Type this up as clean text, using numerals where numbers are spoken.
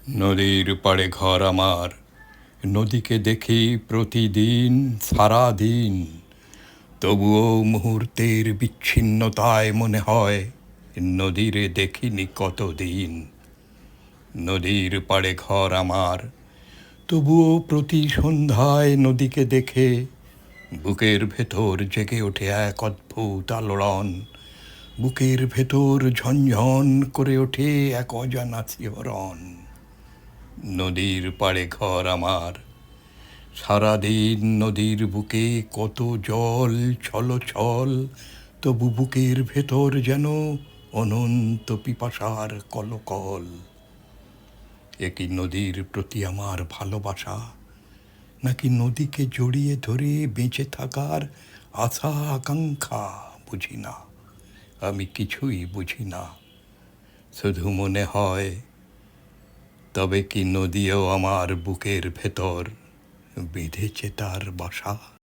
নদীর পাড়ে ঘর আমার, নদীকে দেখি প্রতিদিন সারাদিন। তবুও মুহূর্তের বিচ্ছিন্নতায় মনে হয় নদীরে দেখিনি কতদিন। নদীর পাড়ে ঘর আমার, তবুও প্রতি সন্ধ্যায় নদীকে দেখে বুকের ভেতর জেগে ওঠে এক অদ্ভুত আলোড়ন। বুকের ভেতর ঝনঝন করে ওঠে এক অজানা শিহরণ। নদীর পাড়ে ঘর আমার, সারাদিন নদীর বুকে কত জল ছলছল, তবু বুকের ভেতর যেন অনন্ত পিপাসার কলকল। এ কি নদীর প্রতি আমার ভালোবাসা, নাকি নদীকে জড়িয়ে ধরে বেঁচে থাকার আশা আকাঙ্ক্ষা? বুঝি না, আমি কিছুই বুঝি না। শুধু মনে হয়, তবে কি নদীও আমার বুকের ভেতর বেঁধেছে তার বাসা?